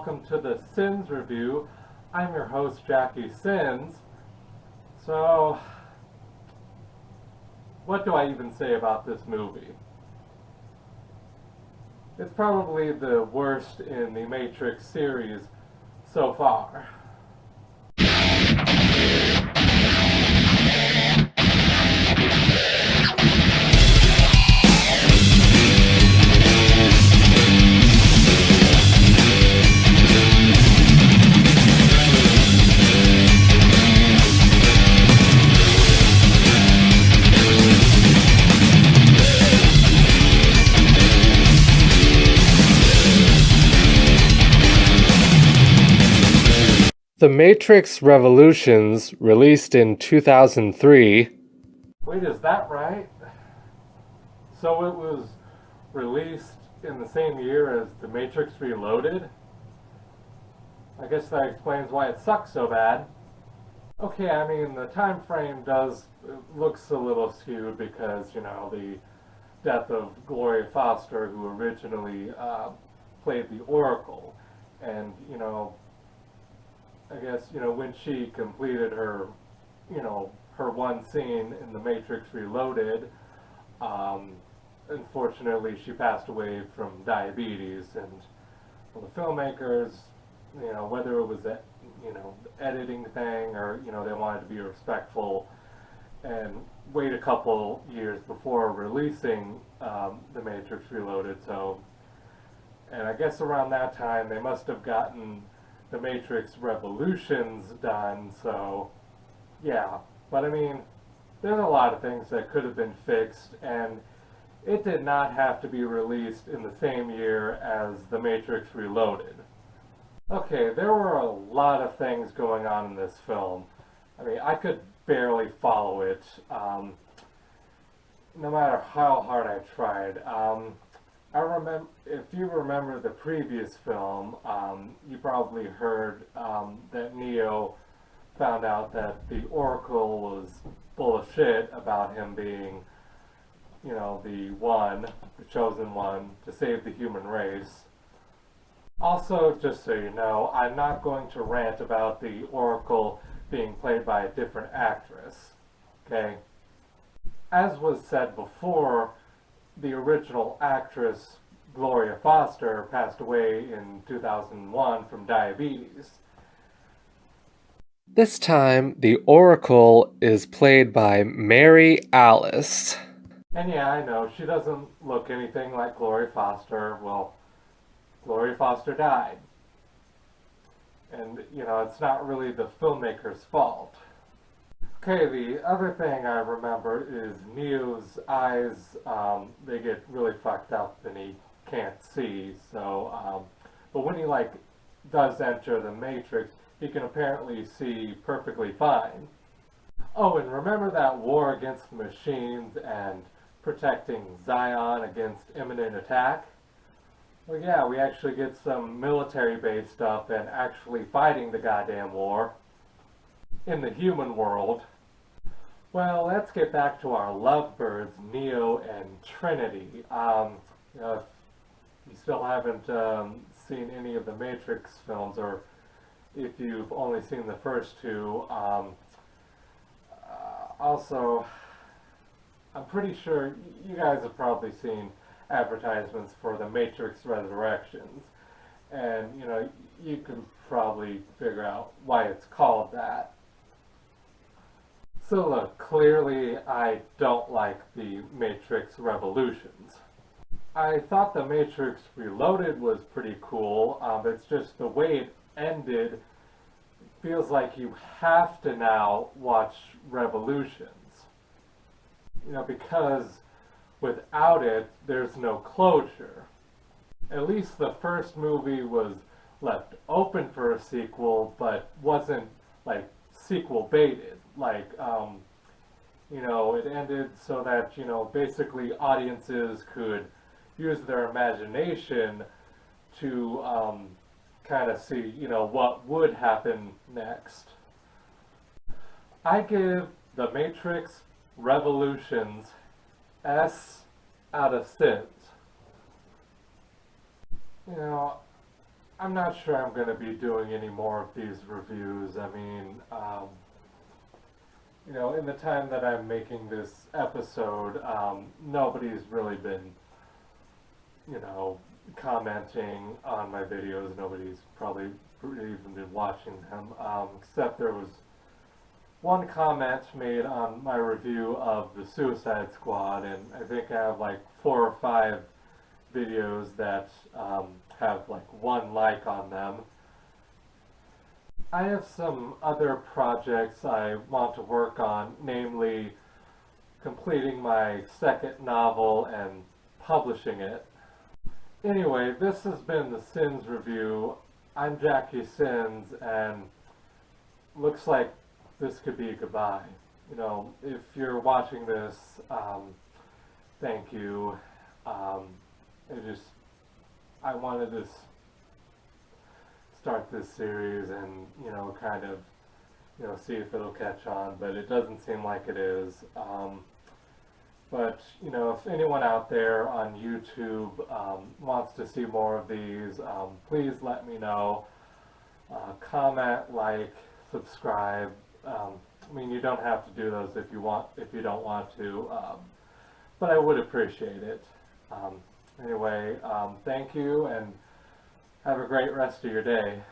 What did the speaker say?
welcome to the Sins Review. I'm your host, Jackie Sins. So, what do I even say about this movie? It's probably the worst in the Matrix series so far. The Matrix Revolutions, released in 2003. Wait, is that right? So it was released in the same year as The Matrix Reloaded? I guess that explains why it sucks so bad. Okay, I mean, the time frame looks a little skewed because, the death of Gloria Foster, who originally played the Oracle. And, I guess, when she completed her one scene in The Matrix Reloaded, unfortunately she passed away from diabetes, and well, the filmmakers, whether it was the editing thing or, they wanted to be respectful and wait a couple years before releasing The Matrix Reloaded, and I guess around that time they must have gotten The Matrix Revolutions done, so yeah. But I mean, there's a lot of things that could have been fixed, and it did not have to be released in the same year as The Matrix Reloaded. Okay, there were a lot of things going on in this film. I mean, I could barely follow it, no matter how hard I tried. I remember, if you remember the previous film, you probably heard that Neo found out that the Oracle was full of shit about him being, the chosen one to save the human race. Also, just so you know, I'm not going to rant about the Oracle being played by a different actress, okay? As was said before, the original actress, Gloria Foster, passed away in 2001 from diabetes. This time, the Oracle is played by Mary Alice. And yeah, I know, she doesn't look anything like Gloria Foster. Well, Gloria Foster died. And, it's not really the filmmaker's fault. Okay, the other thing I remember is Neo's eyes, they get really fucked up and he can't see, so, but when he, does enter the Matrix, he can apparently see perfectly fine. Oh, and remember that war against machines and protecting Zion against imminent attack? Well, yeah, we actually get some military-based stuff and actually fighting the goddamn war in the human world. Well, let's get back to our lovebirds, Neo and Trinity. If you still haven't seen any of the Matrix films, or if you've only seen the first two, also, I'm pretty sure you guys have probably seen advertisements for the Matrix Resurrections, and, you can probably figure out why it's called that. So look, clearly I don't like the Matrix Revolutions. I thought the Matrix Reloaded was pretty cool, but it's just the way it ended feels like you have to now watch Revolutions. Because without it, there's no closure. At least the first movie was left open for a sequel, but wasn't, sequel baited. It ended so that, basically audiences could use their imagination to kind of see, what would happen next. I give The Matrix Revolutions S out of Sins. I'm not sure I'm going to be doing any more of these reviews. I mean, you know, in the time that I'm making this episode, nobody's really been, you know, commenting on my videos. Nobody's probably even been watching them, except there was one comment made on my review of the Suicide Squad, and I think I have like 4 or 5 videos that have like 1 like on them. I have some other projects I want to work on, namely completing my second novel and publishing it. Anyway, this has been the Sins Review. I'm Jackie Sins, and looks like this could be goodbye. You know, if you're watching this, thank you. Um, I wanted to start this series and, you know, kind of, you know, see if it'll catch on, but it doesn't seem like it is. But, you know, if anyone out there on YouTube wants to see more of these, please let me know. Comment, like, subscribe. I mean, you don't have to do those if you don't want to, but I would appreciate it. Anyway, thank you, and have a great rest of your day.